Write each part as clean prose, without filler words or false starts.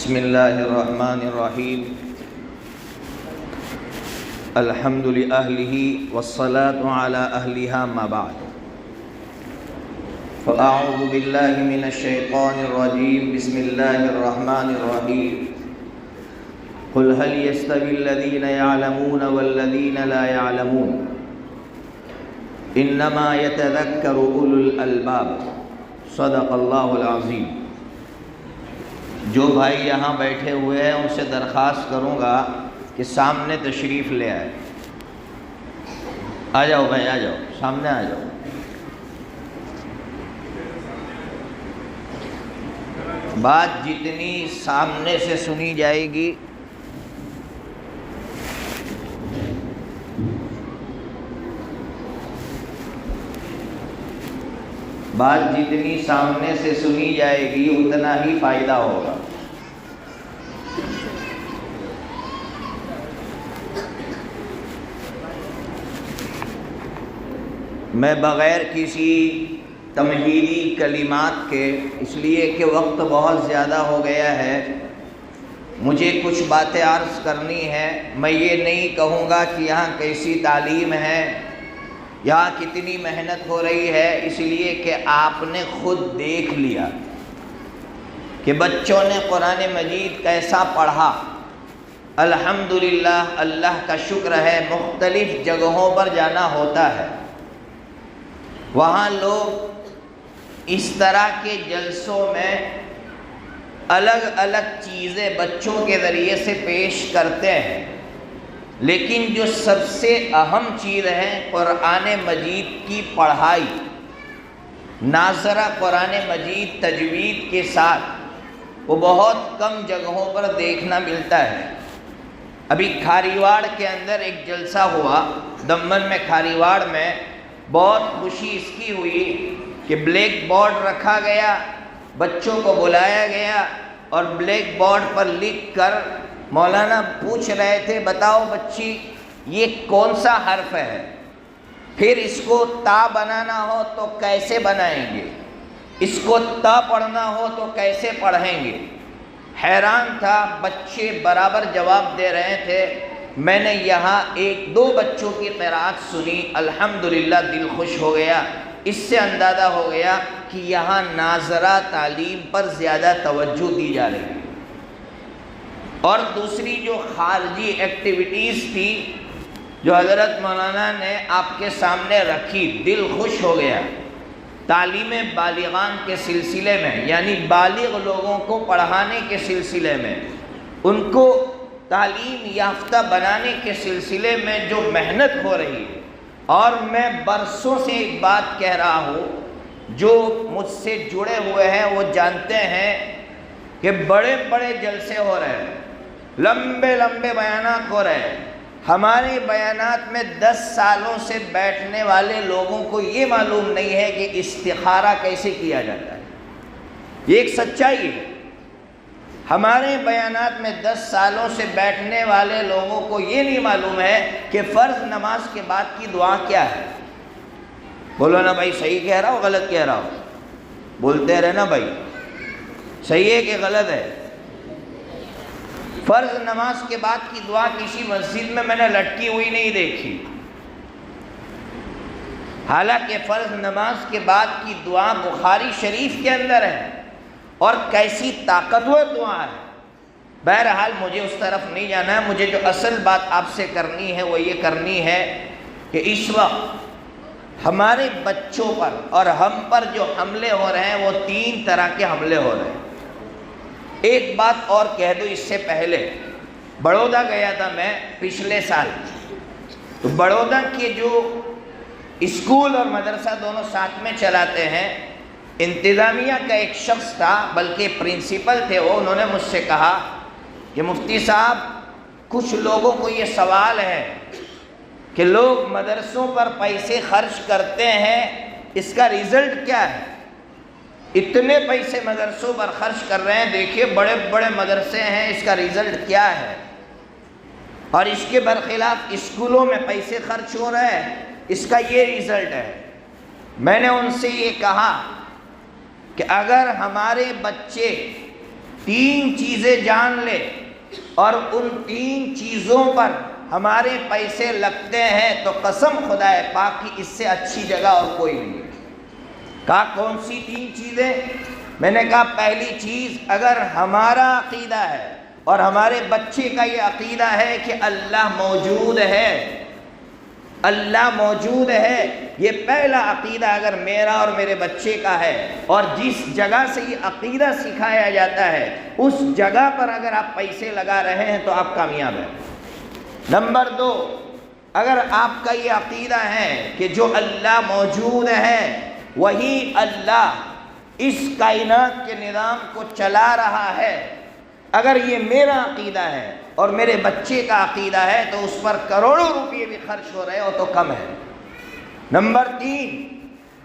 بسم اللہ الرحمن الرحیم الحمد لأہلہ والصلاة علی اہلہا ما بعد فاعوذ باللہ من الشیطان الرجیم بسم اللہ الرحمن الرحیم قل هل يستوي الذین يعلمون والذین لا يعلمون انما يتذکر اولو الالباب صدق اللہ العظیم۔ جو بھائی یہاں بیٹھے ہوئے ہیں ان سے درخواست کروں گا کہ سامنے تشریف لے آئے۔ آ جاؤ بھائی، آ جاؤ، سامنے آ جاؤ۔ بات جتنی سامنے سے سنی جائے گی سامنے سے سنی جائے گی اتنا ہی فائدہ ہوگا۔ میں بغیر کسی تمہیدی کلمات کے، اس لیے کہ وقت بہت زیادہ ہو گیا ہے، مجھے کچھ باتیں عرض کرنی ہے۔ میں یہ نہیں کہوں گا کہ یہاں کیسی تعلیم ہے، یہاں کتنی محنت ہو رہی ہے، اس لیے کہ آپ نے خود دیکھ لیا کہ بچوں نے قرآن مجید کیسا پڑھا۔ الحمدللہ، اللہ کا شکر ہے، مختلف جگہوں پر جانا ہوتا ہے، وہاں لوگ اس طرح کے جلسوں میں الگ الگ چیزیں بچوں کے ذریعے سے پیش کرتے ہیں، لیکن جو سب سے اہم چیز ہے قرآن مجید کی پڑھائی، ناظرہ قرآن مجید تجوید کے ساتھ، وہ بہت کم جگہوں پر دیکھنا ملتا ہے۔ ابھی کھاریواڑ کے اندر ایک جلسہ ہوا، دمن میں، کھاریواڑ میں، بہت خوشی اس کی ہوئی کہ بلیک بورڈ رکھا گیا، بچوں کو بلایا گیا اور بلیک بورڈ پر لکھ کر مولانا پوچھ رہے تھے، بتاؤ بچی یہ کون سا حرف ہے، پھر اس کو تا بنانا ہو تو کیسے بنائیں گے، اس کو تا پڑھنا ہو تو کیسے پڑھیں گے۔ حیران تھا، بچے برابر جواب دے رہے تھے۔ میں نے یہاں ایک دو بچوں کی قرأت سنی، الحمدللہ دل خوش ہو گیا۔ اس سے اندازہ ہو گیا کہ یہاں ناظرہ تعلیم پر زیادہ توجہ دی جا رہی ہے۔ اور دوسری جو خارجی ایکٹیویٹیز تھی جو حضرت مولانا نے آپ کے سامنے رکھی، دل خوش ہو گیا۔ تعلیم بالغان کے سلسلے میں، یعنی بالغ لوگوں کو پڑھانے کے سلسلے میں، ان کو تعلیم یافتہ بنانے کے سلسلے میں جو محنت ہو رہی ہے، اور میں برسوں سے ایک بات کہہ رہا ہوں، جو مجھ سے جڑے ہوئے ہیں وہ جانتے ہیں کہ بڑے بڑے جلسے ہو رہے ہیں، لمبے لمبے بیانات ہو رہے ہیں۔ ہمارے بیانات میں 10 سالوں سے بیٹھنے والے لوگوں کو یہ معلوم نہیں ہے کہ استخارہ کیسے کیا جاتا ہے۔ یہ ایک سچائی ہے۔ ہمارے بیانات میں 10 سالوں سے بیٹھنے والے لوگوں کو یہ نہیں معلوم ہے کہ فرض نماز کے بعد کی دعا کیا ہے۔ بولو نا بھائی، صحیح کہہ رہا ہو غلط کہہ رہا ہو؟ بولتے رہنا بھائی، صحیح ہے کہ غلط ہے؟ فرض نماز کے بعد کی دعا کسی مسجد میں نے لٹکی ہوئی نہیں دیکھی، حالانکہ فرض نماز کے بعد کی دعا بخاری شریف کے اندر ہے، اور کیسی طاقتور دعا ہے۔ بہرحال مجھے اس طرف نہیں جانا ہے، مجھے جو اصل بات آپ سے کرنی ہے وہ یہ کرنی ہے کہ اس وقت ہمارے بچوں پر اور ہم پر جو حملے ہو رہے ہیں وہ 3 طرح کے حملے ہو رہے ہیں۔ ایک بات اور کہہ دو اس سے پہلے، بڑودہ گیا تھا میں پچھلے سال، تو بڑودہ کے جو اسکول اور مدرسہ دونوں ساتھ میں چلاتے ہیں، انتظامیہ کا ایک شخص تھا، بلکہ پرنسپل تھے وہ، انہوں نے مجھ سے کہا کہ مفتی صاحب کچھ لوگوں کو یہ سوال ہے کہ لوگ مدرسوں پر پیسے خرچ کرتے ہیں، اس کا رزلٹ کیا ہے؟ اتنے پیسے مدرسوں پر خرچ کر رہے ہیں، دیکھیے بڑے بڑے مدرسے ہیں، اس کا رزلٹ کیا ہے؟ اور اس کے برخلاف اسکولوں میں پیسے خرچ ہو رہے ہیں، اس کا یہ رزلٹ ہے۔ میں نے ان سے یہ کہا کہ اگر ہمارے بچے 3 چیزیں جان لے اور ان 3 چیزوں پر ہمارے پیسے لگتے ہیں تو قسم خدا پاک کی اس سے اچھی جگہ اور کوئی نہیں ہے۔ کہا کون سی 3 چیزیں؟ میں نے کہا پہلی چیز، اگر ہمارا عقیدہ ہے اور ہمارے بچے کا یہ عقیدہ ہے کہ اللہ موجود ہے، اللہ موجود ہے، یہ پہلا عقیدہ اگر میرا اور میرے بچے کا ہے اور جس جگہ سے یہ عقیدہ سکھایا جاتا ہے اس جگہ پر اگر آپ پیسے لگا رہے ہیں تو آپ کامیاب ہیں۔ نمبر 2، اگر آپ کا یہ عقیدہ ہے کہ جو اللہ موجود ہے وہی اللہ اس کائنات کے نظام کو چلا رہا ہے، اگر یہ میرا عقیدہ ہے اور میرے بچے کا عقیدہ ہے تو اس پر کروڑوں روپے بھی خرچ ہو رہے ہو تو کم ہے۔ نمبر 3،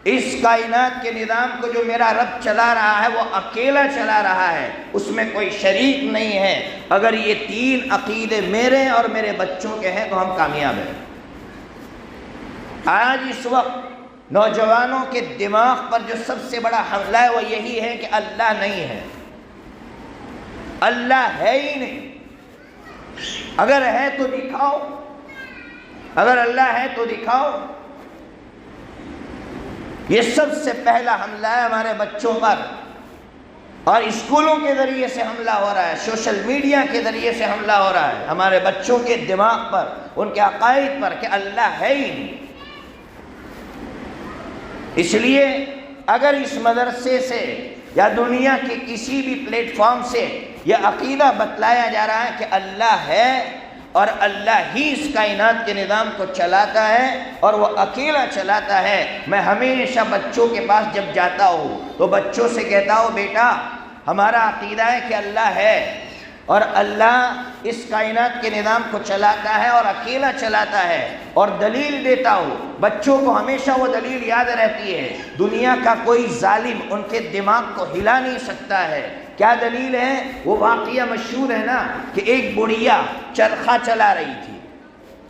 اس کائنات کے نظام کو جو میرا رب چلا رہا ہے وہ اکیلا چلا رہا ہے، اس میں کوئی شریک نہیں ہے۔ اگر یہ 3 عقیدے میرے اور میرے بچوں کے ہیں تو ہم کامیاب ہیں۔ آج اس وقت نوجوانوں کے دماغ پر جو سب سے بڑا حملہ ہے وہ یہی ہے کہ اللہ نہیں ہے، اللہ ہے ہی نہیں، اگر ہے تو دکھاؤ، اگر اللہ ہے تو دکھاؤ۔ یہ سب سے پہلا حملہ ہے ہمارے بچوں پر، اور اسکولوں کے ذریعے سے حملہ ہو رہا ہے، سوشل میڈیا کے ذریعے سے حملہ ہو رہا ہے ہمارے بچوں کے دماغ پر، ان کے عقائد پر کہ اللہ ہے ہی نہیں۔ اس لیے اگر اس مدرسے سے یا دنیا کے کسی بھی پلیٹ فارم سے یہ عقیدہ بتلایا جا رہا ہے کہ اللہ ہے اور اللہ ہی اس کائنات کے نظام کو چلاتا ہے اور وہ اکیلا چلاتا ہے، میں ہمیشہ بچوں کے پاس جب جاتا ہوں تو بچوں سے کہتا ہوں بیٹا ہمارا عقیدہ ہے کہ اللہ ہے اور اللہ اس کائنات کے نظام کو چلاتا ہے اور اکیلا چلاتا ہے، اور دلیل دیتا ہوں۔ بچوں کو ہمیشہ وہ دلیل یاد رہتی ہے، دنیا کا کوئی ظالم ان کے دماغ کو ہلا نہیں سکتا ہے۔ کیا دلیل ہے؟ وہ واقعہ مشہور ہے نا کہ ایک بڑھیا چرخہ چلا رہی تھی،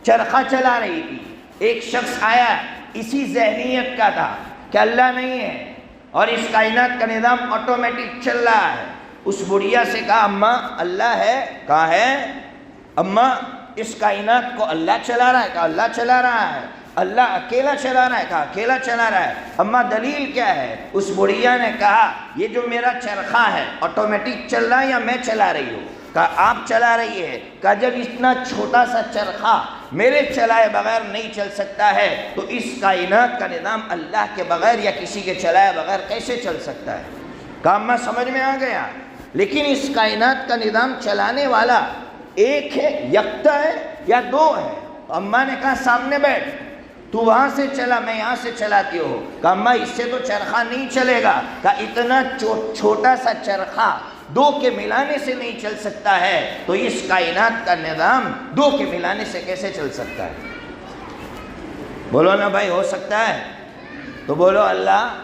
چرخہ چلا رہی تھی، ایک شخص آیا اسی ذہنیت کا تھا کہ اللہ نہیں ہے اور اس کائنات کا نظام آٹومیٹک چل رہا ہے۔ اس بڑھیا سے کہا اماں اللہ ہے؟ کہا ہے۔ اماں اس کائنات کو اللہ چلا رہا ہے؟ کہا اللہ چلا رہا ہے۔ اللہ اکیلا چلا رہا ہے؟ کہا اکیلا چلا رہا ہے۔ اماں دلیل کیا ہے؟ اس بڑھیا نے کہا یہ جو میرا چرخہ ہے آٹومیٹک چل رہا ہے یا میں چلا رہی ہوں؟ کہا آپ چلا رہی ہے۔ کہا جب اتنا چھوٹا سا چرخہ میرے چلائے بغیر نہیں چل سکتا ہے تو اس کائنات کا نظام اللہ کے بغیر یا کسی کے چلائے بغیر کیسے چل سکتا ہے؟ کہا اماں سمجھ میں آ گیا، لیکن اس کائنات کا نظام چلانے والا ایک ہے، یکتا ہے یا 2 ہے؟ اماں نے کہا سامنے بیٹھ، تو وہاں سے چلا میں یہاں سے چلاتی ہوں۔ کہا اماں اس سے تو چرخہ نہیں چلے گا۔ کہا اتنا چھوٹا سا چرخہ 2 کے ملانے سے نہیں چل سکتا ہے تو اس کائنات کا نظام 2 کے ملانے سے کیسے چل سکتا ہے؟ بولو نا بھائی، ہو سکتا ہے؟ تو بولو اللہ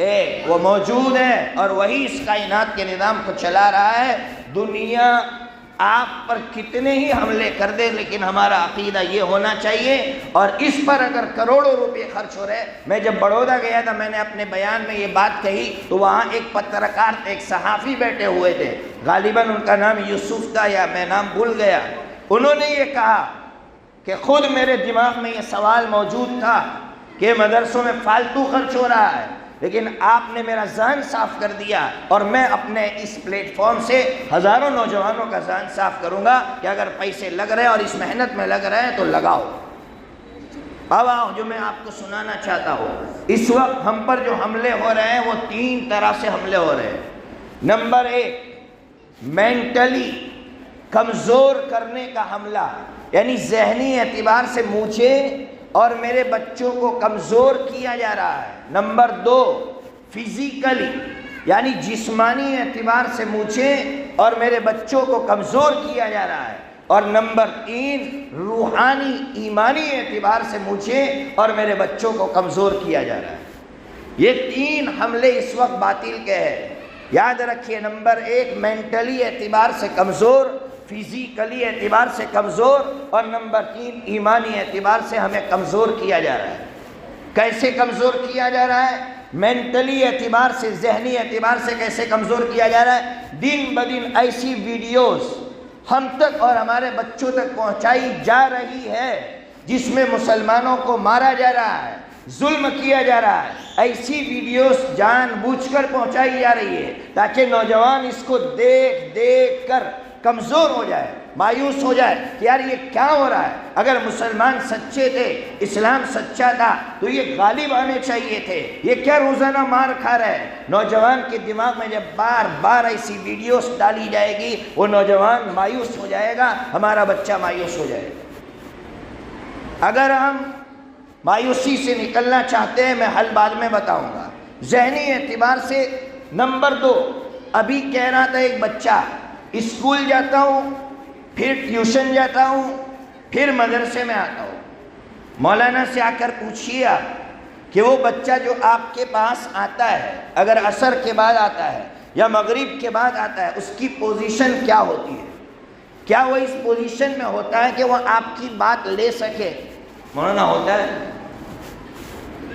ایک، وہ موجود ہے اور وہی اس کائنات کے نظام کو چلا رہا ہے۔ دنیا آپ پر کتنے ہی حملے کر دے لیکن ہمارا عقیدہ یہ ہونا چاہیے، اور اس پر اگر کروڑوں روپے خرچ ہو رہے۔ میں جب بڑودہ گیا تھا میں نے اپنے بیان میں یہ بات کہی تو وہاں ایک پترکار ایک صحافی بیٹھے ہوئے تھے، غالباً ان کا نام یوسف تھا یا میں نام بھول گیا۔ انہوں نے یہ کہا کہ خود میرے دماغ میں یہ سوال موجود تھا کہ مدرسوں میں فالتو خرچ ہو رہا ہے، لیکن آپ نے میرا ذہن صاف کر دیا اور میں اپنے اس پلیٹ فارم سے ہزاروں نوجوانوں کا ذہن صاف کروں گا کہ اگر پیسے لگ رہے ہیں اور اس محنت میں لگ رہے ہیں تو لگاؤ۔ اب آؤ جو میں آپ کو سنانا چاہتا ہوں، اس وقت ہم پر جو حملے ہو رہے ہیں وہ 3 طرح سے حملے ہو رہے ہیں۔ نمبر 1، مینٹلی کمزور کرنے کا حملہ، یعنی ذہنی اعتبار سے مجھے اور میرے بچوں کو کمزور کیا جا رہا ہے۔ نمبر 2، فزیکلی یعنی جسمانی اعتبار سے مجھے اور میرے بچوں کو کمزور کیا جا رہا ہے۔ اور نمبر 3، روحانی ایمانی اعتبار سے مجھے اور میرے بچوں کو کمزور کیا جا رہا ہے۔ یہ 3 حملے اس وقت باطل کے ہیں، یاد رکھیے۔ نمبر 1 مینٹلی اعتبار سے کمزور، فزیکلی اعتبار سے کمزور، اور نمبر 3 ایمانی اعتبار سے ہمیں کمزور کیا جا رہا ہے۔ کیسے کمزور کیا جا رہا ہے؟ مینٹلی اعتبار سے، ذہنی اعتبار سے کیسے کمزور کیا جا رہا ہے۔ دن بدن ایسی ویڈیوز ہم تک اور ہمارے بچوں تک پہنچائی جا رہی ہے جس میں مسلمانوں کو مارا جا رہا ہے، ظلم کیا جا رہا ہے۔ ایسی ویڈیوز جان بوجھ کر پہنچائی جا رہی ہے تاکہ نوجوان اس کو دیکھ دیکھ کر کمزور ہو جائے، مایوس ہو جائے کہ یار یہ کیا ہو رہا ہے۔ اگر مسلمان سچے تھے، اسلام سچا تھا تو یہ غالب آنے چاہیے تھے، یہ کیا روزانہ مار کھا رہا ہے۔ نوجوان کے دماغ میں جب بار بار ایسی ویڈیوز ڈالی جائے گی وہ نوجوان مایوس ہو جائے گا، ہمارا بچہ مایوس ہو جائے گا۔ اگر ہم مایوسی سے نکلنا چاہتے ہیں، میں حل بعد میں بتاؤں گا۔ ذہنی اعتبار سے نمبر 2، ابھی کہہ رہا تھا ایک بچہ، اسکول جاتا ہوں، پھر ٹیوشن جاتا ہوں، پھر مدرسے میں آتا ہوں۔ مولانا سے آ کر پوچھیے آپ کہ وہ بچہ جو آپ کے پاس آتا ہے، اگر عصر کے بعد آتا ہے یا مغرب کے بعد آتا ہے، اس کی پوزیشن کیا ہوتی ہے؟ کیا وہ اس پوزیشن میں ہوتا ہے کہ وہ آپ کی بات لے سکے؟ مولانا ہوتا ہے؟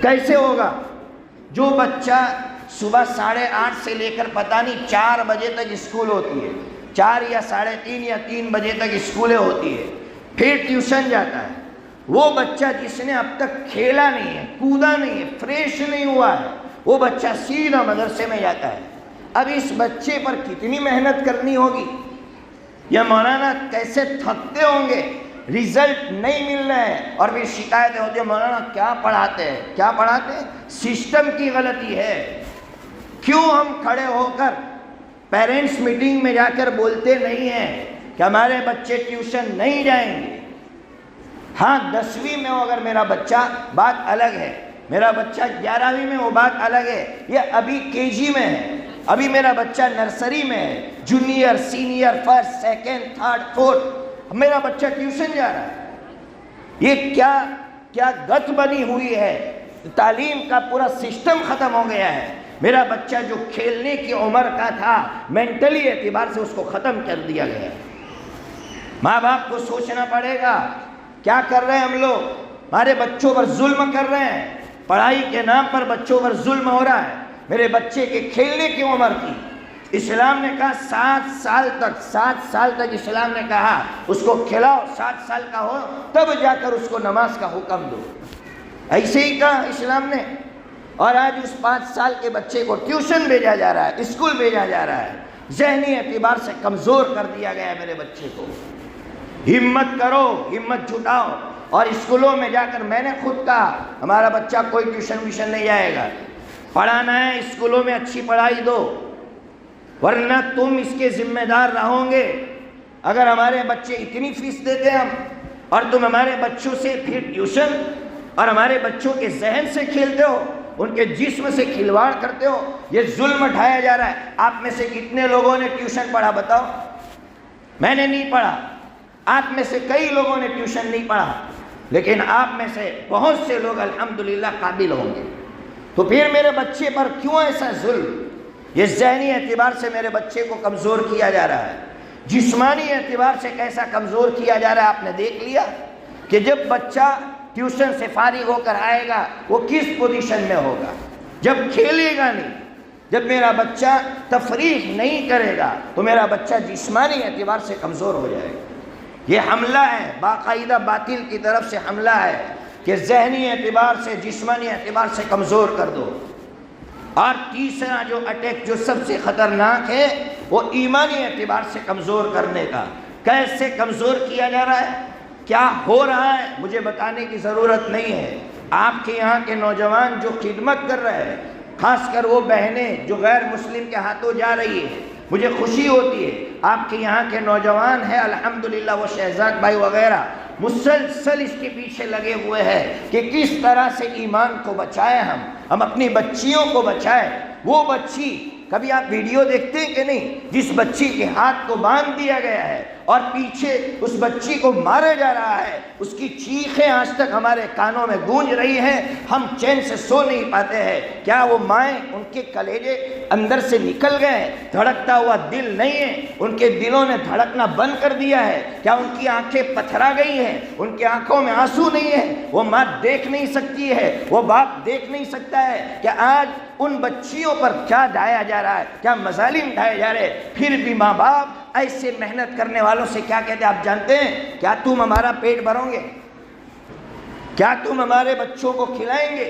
کیسے ہوگا؟ جو بچہ صبح 8:30 سے لے کر پتہ نہیں 4 بجے تک اسکول ہوتی ہے، 4 یا 3:30 یا 3 بجے تک اسکولیں ہوتی ہے، پھر ٹیوشن جاتا ہے، وہ بچہ جس نے اب تک کھیلا نہیں ہے، کودا نہیں ہے، فریش نہیں ہوا ہے، وہ بچہ سیدھا مدرسے میں جاتا ہے۔ اب اس بچے پر کتنی محنت کرنی ہوگی، یا مولانا کیسے تھکتے ہوں گے، ریزلٹ نہیں مل رہے ہیں اور پھر شکایتیں ہوتی ہیں مولانا کیا پڑھاتے ہیں، کیا پڑھاتے ہیں؟ سسٹم کی غلطی ہے۔ کیوں ہم کھڑے ہو کر پیرنٹس میٹنگ میں جا کر بولتے نہیں ہیں کہ ہمارے بچے ٹیوشن نہیں جائیں گے؟ ہاں 10ویں میں ہو اگر میرا بچہ، بات الگ ہے، میرا بچہ 11ویں میں وہ بات الگ ہے، یہ ابھی KG میں ہے، ابھی میرا بچہ نرسری میں ہے، junior, senior, first, second, third, fourth, میرا بچہ ٹیوشن جا رہا ہے۔ یہ کیا گت بنی ہوئی ہے، تعلیم کا پورا سسٹم ختم ہو گیا ہے۔ میرا بچہ جو کھیلنے کی عمر کا تھا، مینٹلی اعتبار سے اس کو ختم کر دیا گیا ہے۔ ماں باپ کو سوچنا پڑے گا کیا کر رہے ہیں ہم لوگ، ہمارے بچوں پر ظلم کر رہے ہیں، پڑھائی کے نام پر بچوں پر ظلم ہو رہا ہے۔ میرے بچے کے کھیلنے کی عمر تھی، اسلام نے کہا 7 سال تک اسلام نے کہا اس کو کھلاؤ، 7 سال کا ہو تب جا کر اس کو نماز کا حکم دو، ایسے ہی کہا اسلام نے۔ اور آج اس 5 سال کے بچے کو ٹیوشن بھیجا جا رہا ہے، اسکول بھیجا جا رہا ہے، ذہنی اعتبار سے کمزور کر دیا گیا ہے میرے بچے کو۔ ہمت کرو، ہمت جھٹاؤ، اور اسکولوں میں جا کر میں نے خود کہا ہمارا بچہ کوئی ٹیوشن ویشن نہیں جائے گا، پڑھانا ہے اسکولوں میں اچھی پڑھائی دو، ورنہ تم اس کے ذمہ دار رہو گے۔ اگر ہمارے بچے اتنی فیس دیتے ہم اور تم ہمارے بچوں سے پھر ٹیوشن اور ہمارے بچوں کے ذہن سے کھیلتے ہو، ان کے جسم سے کھلواڑ کرتے ہو، یہ ظلم اٹھایا جا رہا ہے۔ آپ میں سے کتنے لوگوں نے ٹیوشن پڑھا بتاؤ؟ میں نے نہیں پڑھا، آپ میں سے کئی لوگوں نے ٹیوشن نہیں پڑھا، لیکن آپ میں سے بہت سے لوگ الحمدللہ قابل ہوں گے۔ تو پھر میرے بچے پر کیوں ایسا ظلم؟ یہ ذہنی اعتبار سے میرے بچے کو کمزور کیا جا رہا ہے، جسمانی اعتبار سے کیسا کمزور کیا جا رہا ہے آپ نے دیکھ لیا کہ جب بچہ ٹیوشن سے فارغ ہو کر آئے گا وہ کس پوزیشن میں ہوگا؟ جب کھیلے گا نہیں، جب میرا بچہ تفریح نہیں کرے گا تو میرا بچہ جسمانی اعتبار سے کمزور ہو جائے گا۔ یہ حملہ ہے، باقاعدہ باطل کی طرف سے حملہ ہے کہ ذہنی اعتبار سے، جسمانی اعتبار سے کمزور کر دو۔ اور تیسرا جو اٹیک جو سب سے خطرناک ہے وہ ایمانی اعتبار سے کمزور کرنے کا۔ کیسے کمزور کیا جا رہا ہے، کیا ہو رہا ہے، مجھے بتانے کی ضرورت نہیں ہے۔ آپ کے یہاں کے نوجوان جو خدمت کر رہے ہیں، خاص کر وہ بہنیں جو غیر مسلم کے ہاتھوں جا رہی ہے، مجھے خوشی ہوتی ہے۔ آپ کے یہاں کے نوجوان ہیں الحمدللہ، وہ شہزاد بھائی وغیرہ مسلسل اس کے پیچھے لگے ہوئے ہیں کہ کس طرح سے ایمان کو بچائیں، ہم اپنی بچیوں کو بچائیں۔ وہ بچی، کبھی آپ ویڈیو دیکھتے ہیں کہ نہیں، جس بچی کے ہاتھ کو باندھ دیا گیا ہے اور پیچھے اس بچی کو مارا جا رہا ہے، اس کی چیخیں آج تک ہمارے کانوں میں گونج رہی ہیں، ہم چین سے سو نہیں پاتے ہیں۔ کیا وہ مائیں، ان کے کلیجے اندر سے نکل گئے؟ دھڑکتا ہوا دل نہیں ہے، ان کے دلوں نے دھڑکنا بند کر دیا ہے؟ کیا ان کی آنکھیں پتھرا گئی ہیں؟ ان کی آنکھوں میں آنسو نہیں ہے؟ وہ ماں دیکھ نہیں سکتی ہے؟ وہ باپ دیکھ نہیں سکتا ہے کہ آج ان بچیوں پر کیا ڈھایا جا رہا ہے، کیا مظالم ڈھائے جا رہے ہیں؟ پھر بھی ماں باپ ایسے محنت کرنے والوں سے کیا کہتے ہیں آپ جانتے ہیں؟ کیا تم ہمارا پیٹ بھرو گے؟ کیا تم ہمارے بچوں کو کھلائیں گے؟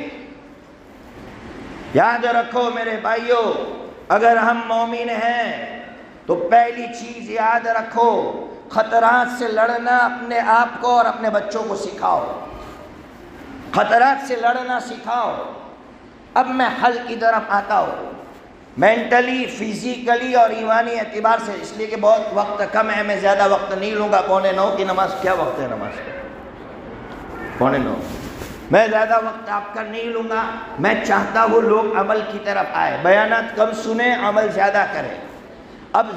یاد رکھو میرے بھائیوں، اگر ہم مومن ہیں تو پہلی چیز یاد رکھو، خطرات سے لڑنا اپنے آپ کو اور اپنے بچوں کو سکھاؤ۔ خطرات سے لڑنا سکھاؤ۔ اب میں حل کی طرف آتا ہوں، مینٹلی، فزیکلی اور ایمانی اعتبار سے، اس لیے کہ بہت وقت کم ہے، میں زیادہ وقت نہیں لوں گا۔ 8:45 کی نماز، کیا وقت ہے نماز کا؟ 8:45۔ میں زیادہ وقت آپ کا نہیں لوں گا۔ میں چاہتا ہوں لوگ عمل کی طرف آئے، بیانات کم سنیں، عمل زیادہ کریں۔ اب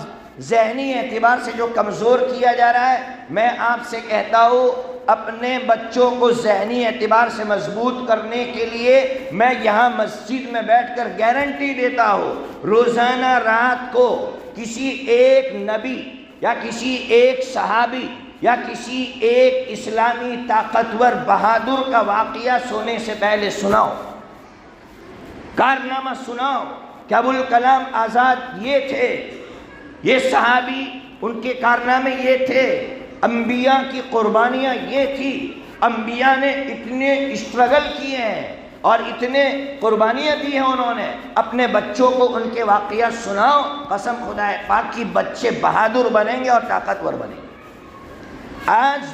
ذہنی اعتبار سے جو کمزور کیا جا رہا ہے، میں آپ سے کہتا ہوں اپنے بچوں کو ذہنی اعتبار سے مضبوط کرنے کے لیے میں یہاں مسجد میں بیٹھ کر گارنٹی دیتا ہوں، روزانہ رات کو کسی ایک نبی یا کسی ایک صحابی یا کسی ایک اسلامی طاقتور بہادر کا واقعہ سونے سے پہلے سناؤ، کارنامہ سناؤ کہ ابوالکلام آزاد یہ تھے، یہ صحابی، ان کے کارنامے یہ تھے، انبیاء کی قربانیاں یہ تھی، انبیاء نے اتنے اسٹرگل کیے ہیں اور اتنے قربانیاں دی ہیں انہوں نے۔ اپنے بچوں کو ان کے واقعات سناؤ، قسم خدا پاک کی بچے بہادر بنیں گے اور طاقتور بنیں گے۔ آج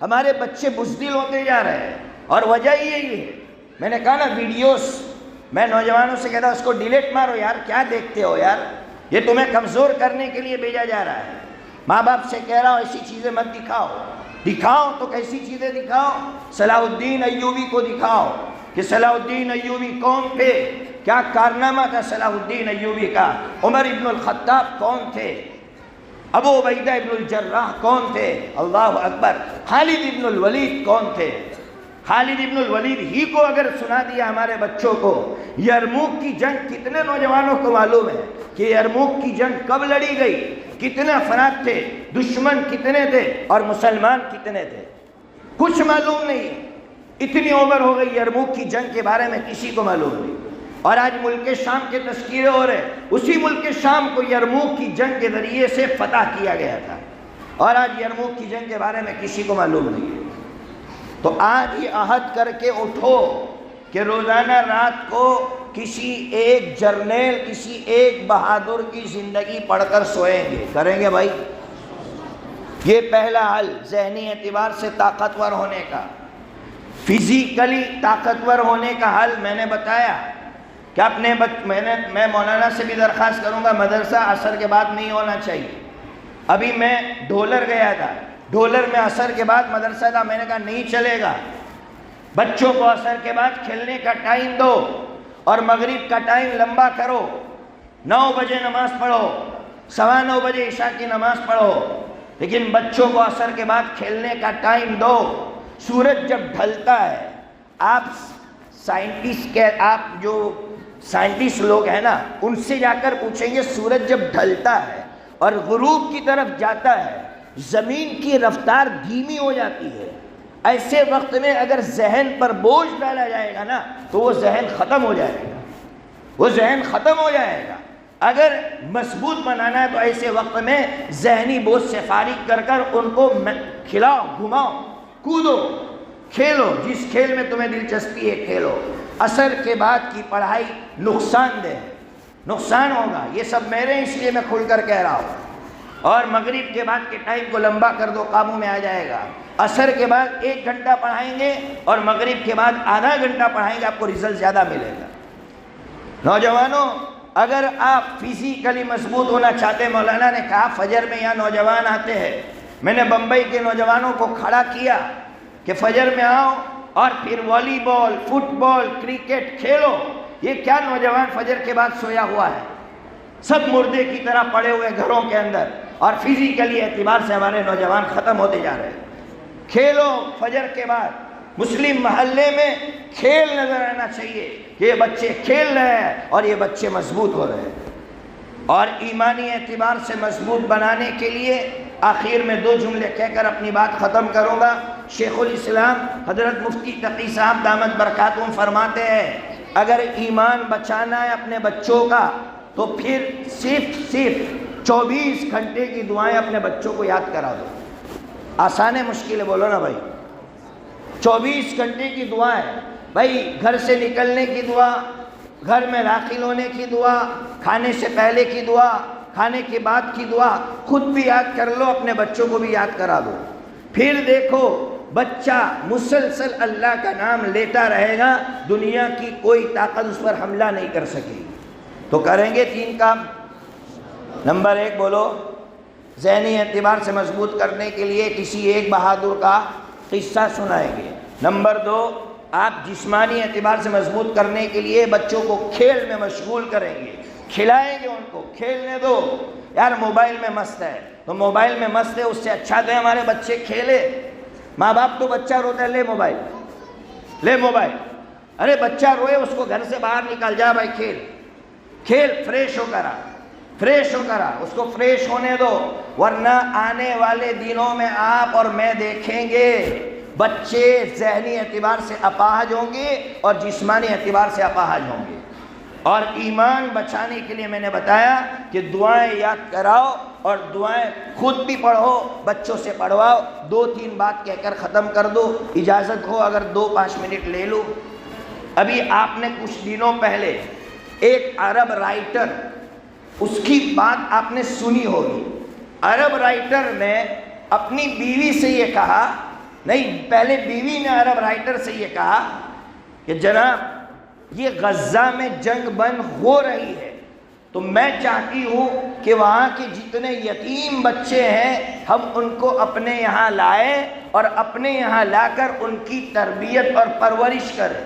ہمارے بچے بزدل ہوتے جا رہے ہیں اور وجہ یہی ہے، میں نے کہا نا ویڈیوز، میں نوجوانوں سے کہتا ہوں اس کو ڈیلیٹ مارو یار، کیا دیکھتے ہو یار، یہ تمہیں کمزور کرنے کے لیے بھیجا جا رہا ہے۔ ماں باپ سے کہہ رہا ہوں ایسی چیزیں مت دکھاؤ، دکھاؤ تو کیسی چیزیں دکھاؤ؟ صلاح الدین ایوبی کو دکھاؤ کہ صلاح الدین ایوبی کون تھے، کیا کارنامہ تھا صلاح الدین ایوبی کا، عمر ابن الخطاب کون تھے، ابو عبیدہ ابن الجراح کون تھے، اللہ اکبر، خالد ابن الولید کون تھے۔ خالد ابن الولید ہی کو اگر سنا دیا ہمارے بچوں کو، یرموک کی جنگ کتنے نوجوانوں کو معلوم ہے کہ یرموک کی جنگ کب لڑی گئی، کتنے افراد تھے، دشمن کتنے تھے اور مسلمان کتنے تھے؟ کچھ معلوم نہیں۔ اتنی عمر ہو گئی یرموک کی جنگ کے بارے میں کسی کو معلوم نہیں، اور آج ملک شام کے تذکرے ہو رہے، اسی ملک شام کو یرموک کی جنگ کے ذریعے سے فتح کیا گیا تھا، اور آج یرموک کی جنگ کے بارے میں کسی کو معلوم نہیں ہے۔ تو آج یہ عہد کر کے اٹھو کہ روزانہ رات کو کسی ایک جرنیل، کسی ایک بہادر کی زندگی پڑھ کر سوئیں گے، کریں گے بھائی؟ یہ پہلا حل ذہنی اعتبار سے طاقتور ہونے کا۔ فزیکلی طاقتور ہونے کا حل میں نے بتایا کہ اپنے میں مولانا سے بھی درخواست کروں گا، مدرسہ عصر کے بعد نہیں ہونا چاہیے۔ ابھی میں ڈھولر گیا تھا، ڈھولر میں عصر کے بعد مدرسہ تھا، میں نے کہا نہیں چلے گا، بچوں کو عصر کے بعد کھیلنے کا ٹائم دو اور مغرب کا ٹائم لمبا کرو، 9 بجے نماز پڑھو، 9:15 بجے عشاء کی نماز پڑھو، لیکن بچوں کو عصر کے بعد کھیلنے کا ٹائم دو۔ سورج جب ڈھلتا ہے، آپ جو سائنٹسٹ لوگ ہیں نا، ان سے جا کر پوچھیں گے سورج جب ڈھلتا ہے اور غروب کی طرف جاتا ہے، زمین کی رفتار دھیمی ہو جاتی ہے۔ ایسے وقت میں اگر ذہن پر بوجھ ڈالا جائے گا نا تو وہ ذہن ختم ہو جائے گا، وہ ذہن ختم ہو جائے گا۔ اگر مضبوط بنانا ہے تو ایسے وقت میں ذہنی بوجھ سے فارغ کر کر ان کو کھلاؤ، گھماؤ، کودو، کھیلو، جس کھیل میں تمہیں دلچسپی ہے کھیلو۔ عصر کے بعد کی پڑھائی نقصان دہ، نقصان ہوگا، یہ سب میرے اس لیے میں کھل کر کہہ رہا ہوں۔ اور مغرب کے بعد کے ٹائم کو لمبا کر دو، قابو میں آ جائے گا۔ عصر کے بعد 1 گھنٹہ پڑھائیں گے اور مغرب کے بعد آدھا گھنٹہ پڑھائیں گے، آپ کو رزلٹ زیادہ ملے گا۔ نوجوانوں، اگر آپ فزیکلی مضبوط ہونا چاہتے ہیں، مولانا نے کہا فجر میں یہاں نوجوان آتے ہیں، میں نے بمبئی کے نوجوانوں کو کھڑا کیا کہ فجر میں آؤ اور پھر والی بال، فٹ بال، کرکٹ کھیلو۔ یہ کیا نوجوان فجر کے بعد سویا ہوا ہے؟ سب مردے کی طرح پڑے ہوئے گھروں کے اندر۔ اور فزیکلی اعتبار سے ہمارے نوجوان ختم ہوتے جا رہے ہیں۔ کھیلو فجر کے بعد مسلم محلے میں کھیل نظر آنا چاہیے کہ یہ بچے کھیل رہے ہیں اور یہ بچے مضبوط ہو رہے ہیں۔ اور ایمانی اعتبار سے مضبوط بنانے کے لیے آخر میں 2 جملے کہہ کر اپنی بات ختم کروں گا۔ شیخ الاسلام حضرت مفتی تقی صاحب دامت برکاتہم فرماتے ہیں اگر ایمان بچانا ہے اپنے بچوں کا تو پھر صرف 24 گھنٹے کی دعائیں اپنے بچوں کو یاد کرا دو۔ آسان ہے مشکل ہے؟ بولو نا بھائی۔ 24 گھنٹے کی دعائیں، بھائی گھر سے نکلنے کی دعا، گھر میں داخل ہونے کی دعا، کھانے سے پہلے کی دعا، کھانے کے بعد کی دعا، خود بھی یاد کر لو، اپنے بچوں کو بھی یاد کرا دو۔ پھر دیکھو بچہ مسلسل اللہ کا نام لیتا رہے گا، دنیا کی کوئی طاقت اس پر حملہ نہیں کر سکے۔ تو کریں گے 3 کام۔ نمبر 1 بولو، ذہنی اعتبار سے مضبوط کرنے کے لیے کسی ایک بہادر کا قصہ سنائیں گے۔ نمبر 2، آپ جسمانی اعتبار سے مضبوط کرنے کے لیے بچوں کو کھیل میں مشغول کریں گے، کھلائیں گے، ان کو کھیلنے دو۔ یار موبائل میں مست ہے تو موبائل میں مست ہے، اس سے اچھا کہ ہمارے بچے کھیلے۔ ماں باپ تو بچہ روتا ہے، لے موبائل، لے موبائل، ارے بچہ روئے اس کو گھر سے باہر نکال، جا بھائی کھیل، کھیل، فریش ہو کر آ، فریش ہو کر آ، اس کو فریش ہونے دو، ورنہ آنے والے دنوں میں آپ اور میں دیکھیں گے بچے ذہنی اعتبار سے اپاہج ہوں گے اور جسمانی اعتبار سے اپاہج ہوں گے۔ اور ایمان بچانے کے لیے میں نے بتایا کہ دعائیں یاد کراؤ اور دعائیں خود بھی پڑھو، بچوں سے پڑھواؤ۔ 2-3 بات کہہ کر ختم کر دو، اجازت ہو اگر 2-5 منٹ لے لو۔ ابھی آپ نے کچھ دنوں پہلے ایک عرب رائٹر، اس کی بات آپ نے سنی ہوگی۔ عرب رائٹر نے اپنی بیوی سے یہ کہا، نہیں پہلے بیوی نے عرب رائٹر سے یہ کہا کہ جناب یہ غزہ میں جنگ بند ہو رہی ہے تو میں چاہتی ہوں کہ وہاں کے جتنے یتیم بچے ہیں ہم ان کو اپنے یہاں لائیں اور اپنے یہاں لا کر ان کی تربیت اور پرورش کریں۔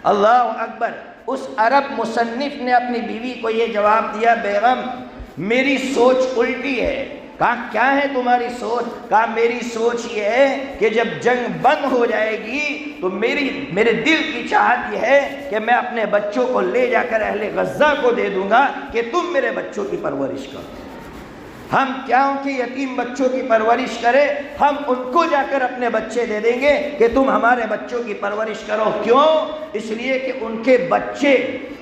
اللہ اکبر۔ اس عرب مصنف نے اپنی بیوی کو یہ جواب دیا، بیگم میری سوچ الٹی ہے۔ کہا کیا ہے تمہاری سوچ؟ کہا میری سوچ یہ ہے کہ جب جنگ بند ہو جائے گی تو میرے دل کی چاہت یہ ہے کہ میں اپنے بچوں کو لے جا کر اہل غزہ کو دے دوں گا کہ تم میرے بچوں کی پرورش کرو۔ ہم کیا ان کے یتیم بچوں کی پرورش کریں، ہم ان کو جا کر اپنے بچے دے دیں گے کہ تم ہمارے بچوں کی پرورش کرو۔ کیوں؟ اس لیے کہ ان کے بچے،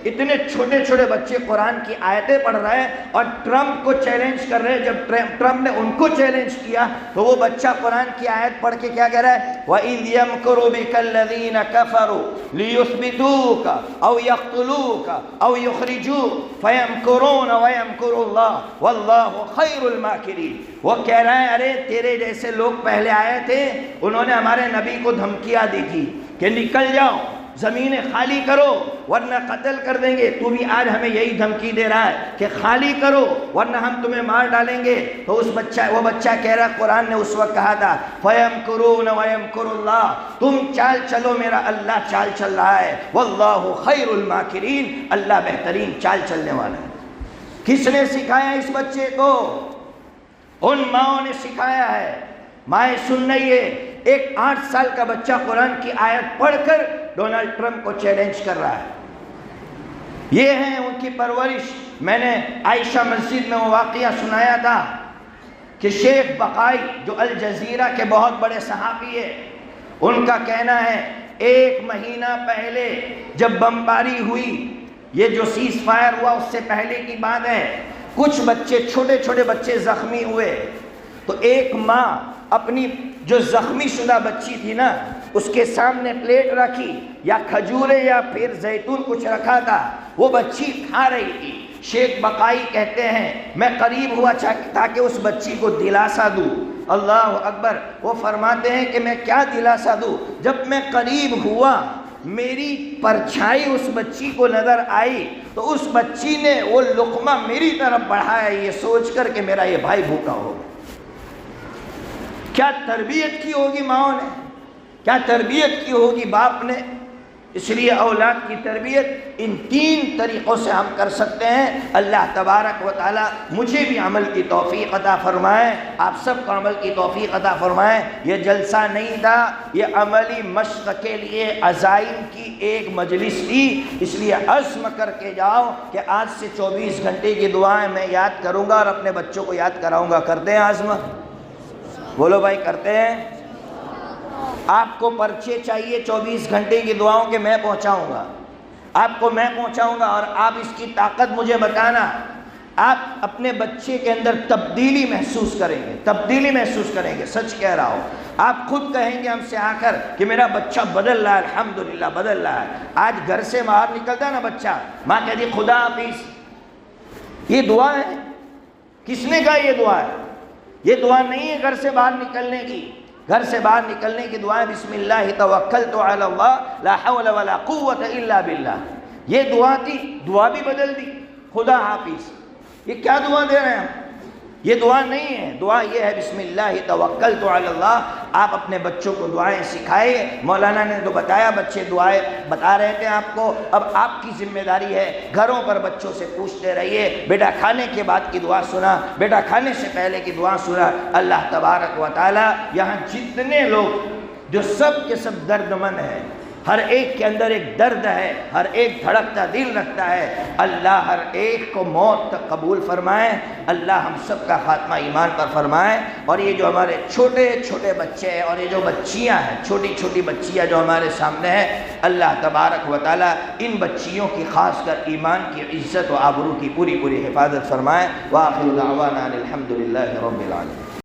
اتنے چھوٹے چھوٹے بچے قرآن کی آیتیں پڑھ رہے ہیں اور ٹرمپ کو چیلنج کر رہے ہیں۔ جب ٹرمپ نے ان کو چیلنج کیا تو وہ بچہ قرآن کی آیت پڑھ کے کیا کہہ رہا ہے؟ وَإِذْ يَمْكُرُ بِكَ الَّذِينَ كَفَرُوا لِيُثْبِتُوكَ أَوْ يَقْتُلُوكَ أَوْ يُخْرِجُوكَ فَيَمْكُرُونَ وَيَمْكُرُ اللَّهُ وَاللَّهُ خَيْرُ الْمَاكِرِينَ۔ وہ کہہ رہا ہے ارے تیرے جیسے لوگ پہلے آئے تھے، انہوں نے ہمارے نبی کو دھمکیاں دی تھی کہ نکل جاؤ، زمینیں خالی کرو ورنہ قتل کر دیں گے۔ تو بھی آج ہمیں یہی دھمکی دے رہا ہے کہ خالی کرو ورنہ ہم تمہیں مار ڈالیں گے۔ تو وہ بچہ کہہ رہا، قرآن نے اس وقت کہا تھا فَيَمْكُرُونَ وَيَمْكُرُ اللَّهُ، تم چال چلو، میرا اللہ چال چل رہا ہے۔ وَاللَّهُ خَيْرُ الْمَاكِرِينَ، اللہ بہترین چال چلنے والا ہے۔ کس نے سکھایا اس بچے کو؟ ان ماؤں نے سکھایا ہے۔ مائیں سن رہی ہے، ایک 8 سال کا بچہ قرآن کی آیت پڑھ کر ڈونلڈ ٹرمپ کو چیلنج کر رہا ہے۔ یہ ہے ان کی پرورش۔ میں نے عائشہ مسجد میں وہ واقعہ سنایا تھا کہ شیخ بقائی جو الجزیرہ کے بہت بڑے صحافی ہیں، ان کا کہنا ہے 1 مہینہ پہلے جب بمباری ہوئی، یہ جو سیز فائر ہوا اس سے پہلے کی بات ہے، کچھ بچے چھوٹے چھوٹے بچے زخمی ہوئے تو ایک ماں اپنی جو زخمی شدہ بچی تھی نا اس کے سامنے پلیٹ رکھی، یا کھجورے یا پھر زیتون کچھ رکھا تھا، وہ بچی کھا رہی تھی۔ شیخ بقائی کہتے ہیں میں قریب ہوا تاکہ اس بچی کو دلاسا دوں۔ اللہ اکبر۔ وہ فرماتے ہیں کہ میں کیا دلاسا دوں؟ جب میں قریب ہوا میری پرچھائی اس بچی کو نظر آئی تو اس بچی نے وہ لقمہ میری طرف بڑھایا یہ سوچ کر کہ میرا یہ بھائی بھوکا ہوگا۔ کیا تربیت کی ہوگی ماؤں نے، کیا تربیت کی ہوگی باپ نے؟ اس لیے اولاد کی تربیت ان 3 طریقوں سے ہم کر سکتے ہیں۔ اللہ تبارک و تعالی مجھے بھی عمل کی توفیق عطا فرمائے، آپ سب کو عمل کی توفیق عطا فرمائے۔ یہ جلسہ نہیں تھا، یہ عملی مشق کے لیے عزائم کی ایک مجلس تھی، اس لیے عزم کر کے جاؤ کہ آج سے 24 گھنٹے کی دعائیں میں یاد کروں گا اور اپنے بچوں کو یاد کراؤں گا۔ کرتے ہیں عزم؟ بولو بھائی، کرتے ہیں؟ آپ کو پرچے چاہیے 24 گھنٹے کی دعاؤں کے، میں پہنچاؤں گا آپ کو، میں پہنچاؤں گا، اور آپ اس کی طاقت مجھے بتانا۔ آپ اپنے بچے کے اندر تبدیلی محسوس کریں گے، تبدیلی محسوس کریں گے، سچ کہہ رہا ہوں۔ آپ خود کہیں گے ہم سے آ کر کہ میرا بچہ بدل رہا ہے، الحمدللہ بدل رہا ہے۔ آج گھر سے باہر نکلتا ہے نا بچہ، ماں کہتی خدا حافظ، یہ دعا ہے؟ کس نے کہا یہ دعا ہے؟ یہ دعا نہیں ہے گھر سے باہر نکلنے کی۔ گھر سے باہر نکلنے کی دعائیں بسم اللہ توکلت علی اللہ لا حول ولا قوت الا باللہ، یہ دعا تھی، دعا بھی بدل دی، خدا حافظ۔ یہ کیا دعا دے رہے ہیں ہم؟ یہ دعا نہیں ہے، دعا یہ ہے بسم اللہ توکلت علی اللہ۔ آپ اپنے بچوں کو دعائیں سکھائے، مولانا نے تو بتایا، بچے دعائیں بتا رہے تھے آپ کو، اب آپ کی ذمہ داری ہے گھروں پر بچوں سے پوچھتے رہیے، بیٹا کھانے کے بعد کی دعا سنا، بیٹا کھانے سے پہلے کی دعا سنا۔ اللہ تبارک و تعالی یہاں جتنے لوگ جو سب کے سب درد مند ہیں، ہر ایک کے اندر ایک درد ہے، ہر ایک دھڑکتا دل رکھتا ہے، اللہ ہر ایک کو موت تک قبول فرمائے، اللہ ہم سب کا خاتمہ ایمان پر فرمائے۔ اور یہ جو ہمارے چھوٹے چھوٹے بچے ہیں اور یہ جو بچیاں ہیں، چھوٹی چھوٹی بچیاں جو ہمارے سامنے ہیں، اللہ تبارک و تعالی ان بچیوں کی خاص کر ایمان کی عزت و آبرو کی پوری حفاظت فرمائے۔ وآخر دعوانا الحمدللہ رب العالمین۔